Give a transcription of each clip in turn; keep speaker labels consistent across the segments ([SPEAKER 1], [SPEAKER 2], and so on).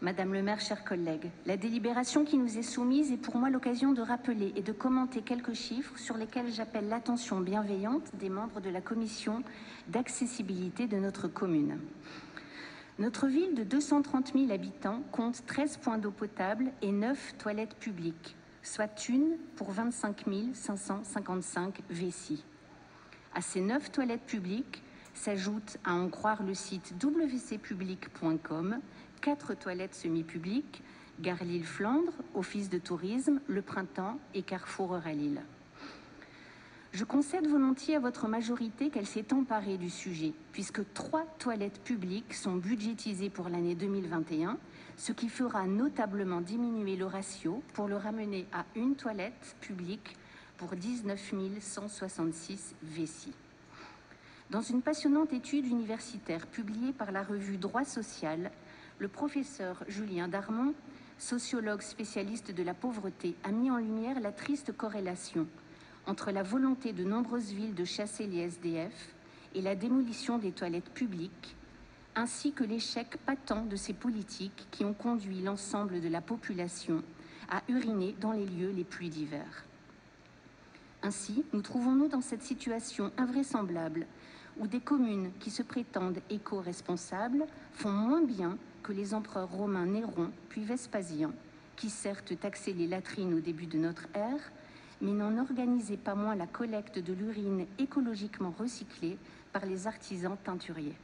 [SPEAKER 1] Madame le maire, chers collègues, la délibération qui nous est soumise est pour moi l'occasion de rappeler et de commenter quelques chiffres sur lesquels j'appelle l'attention bienveillante des membres de la commission d'accessibilité de notre commune. Notre ville de 230 000 habitants compte 13 points d'eau potable et 9 toilettes publiques, soit une pour 25 555 vessies. À ces 9 toilettes publiques s'ajoutent, à en croire le site wcpublic.com, 4 toilettes semi-publiques, Gare Lille-Flandre, Office de tourisme, Le Printemps et Carrefour Euralille. Je concède volontiers à votre majorité qu'elle s'est emparée du sujet, puisque 3 toilettes publiques sont budgétisées pour l'année 2021, ce qui fera notablement diminuer le ratio pour le ramener à une toilette publique pour 19 166 vessies. Dans une passionnante étude universitaire publiée par la revue Droit social, le professeur Julien Darmon, sociologue spécialiste de la pauvreté, a mis en lumière la triste corrélation entre la volonté de nombreuses villes de chasser les SDF et la démolition des toilettes publiques, ainsi que l'échec patent de ces politiques qui ont conduit l'ensemble de la population à uriner dans les lieux les plus divers. Ainsi, nous trouvons-nous dans cette situation invraisemblable où des communes qui se prétendent éco-responsables font moins bien que les empereurs romains Néron puis Vespasien, qui certes taxaient les latrines au début de notre ère, mais n'en organisaient pas moins la collecte de l'urine écologiquement recyclée par les artisans teinturiers.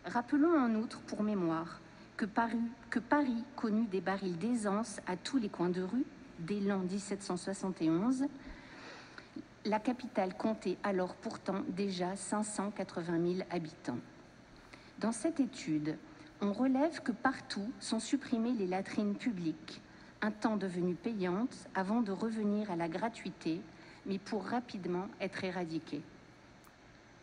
[SPEAKER 1] Rappelons en outre, pour mémoire, que Paris connut des barils d'aisance à tous les coins de rue dès l'an 1771. La capitale comptait alors pourtant déjà 580 000 habitants. Dans cette étude, on relève que partout sont supprimées les latrines publiques, un temps devenues payantes avant de revenir à la gratuité, mais pour rapidement être éradiquées.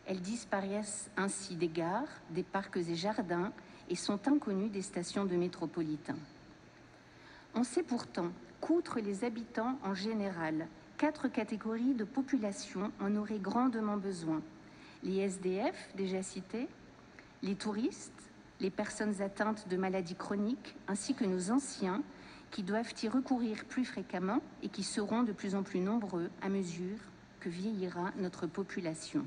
[SPEAKER 1] Elles disparaissent ainsi des gares, des parcs et jardins et sont inconnues des stations de métropolitains. On sait pourtant qu'outre les habitants en général, 4 catégories de population en auraient grandement besoin. Les SDF, déjà cités, les touristes, les personnes atteintes de maladies chroniques, ainsi que nos anciens, qui doivent y recourir plus fréquemment et qui seront de plus en plus nombreux à mesure que vieillira notre population.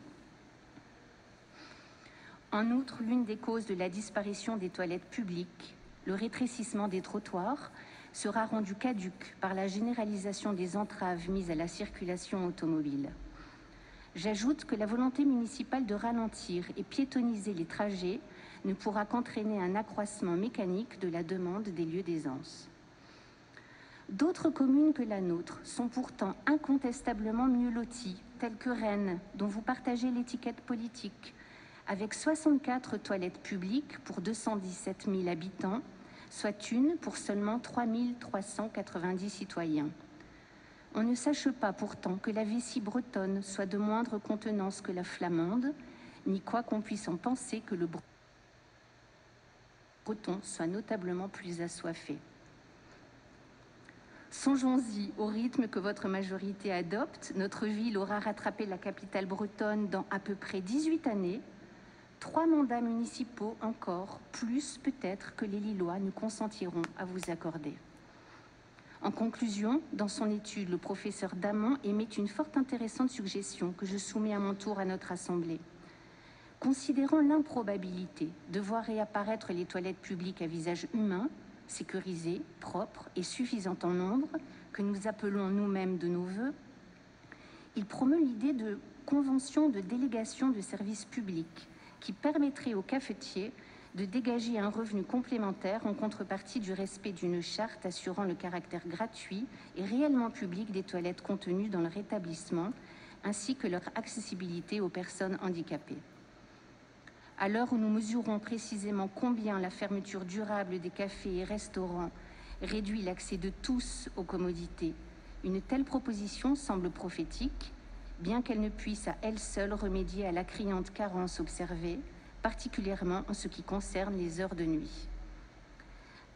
[SPEAKER 1] En outre, l'une des causes de la disparition des toilettes publiques, le rétrécissement des trottoirs, sera rendu caduque par la généralisation des entraves mises à la circulation automobile. J'ajoute que la volonté municipale de ralentir et piétonniser les trajets ne pourra qu'entraîner un accroissement mécanique de la demande des lieux d'aisance. D'autres communes que la nôtre sont pourtant incontestablement mieux loties, telles que Rennes, dont vous partagez l'étiquette politique, avec 64 toilettes publiques pour 217 000 habitants, soit une pour seulement 3 390 citoyens. On ne sache pas pourtant que la vessie bretonne soit de moindre contenance que la flamande, ni quoi qu'on puisse en penser que le breton soit notablement plus assoiffé. Songeons-y, au rythme que votre majorité adopte, notre ville aura rattrapé la capitale bretonne dans à peu près 18 années, 3 mandats municipaux encore, plus peut-être que les Lillois nous consentiront à vous accorder. En conclusion, dans son étude, le professeur Damon émet une fort intéressante suggestion que je soumets à mon tour à notre Assemblée. Considérant l'improbabilité de voir réapparaître les toilettes publiques à visage humain, sécurisées, propres et suffisantes en nombre, que nous appelons nous-mêmes de nos voeux, il promeut l'idée de convention de délégation de services publics qui permettrait aux cafetiers de dégager un revenu complémentaire en contrepartie du respect d'une charte assurant le caractère gratuit et réellement public des toilettes contenues dans leur établissement, ainsi que leur accessibilité aux personnes handicapées. À l'heure où nous mesurons précisément combien la fermeture durable des cafés et restaurants réduit l'accès de tous aux commodités, une telle proposition semble prophétique, bien qu'elle ne puisse à elle seule remédier à la criante carence observée, particulièrement en ce qui concerne les heures de nuit.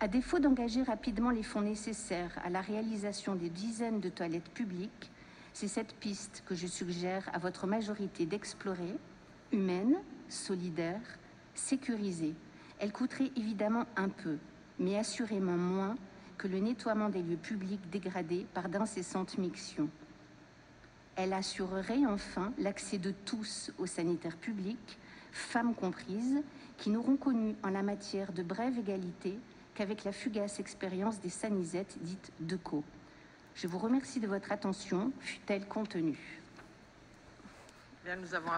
[SPEAKER 1] À défaut d'engager rapidement les fonds nécessaires à la réalisation des dizaines de toilettes publiques, c'est cette piste que je suggère à votre majorité d'explorer, humaine, solidaire, sécurisée, Elle coûterait évidemment un peu, mais assurément moins que le nettoiement des lieux publics dégradés par d'incessantes mictions. Elle assurerait enfin l'accès de tous aux sanitaires publics, femmes comprises, qui n'auront connu en la matière de brève égalité qu'avec la fugace expérience des sanisettes dites DECO. Je vous remercie de votre attention, fut-elle contenue.
[SPEAKER 2] Bien, nous avons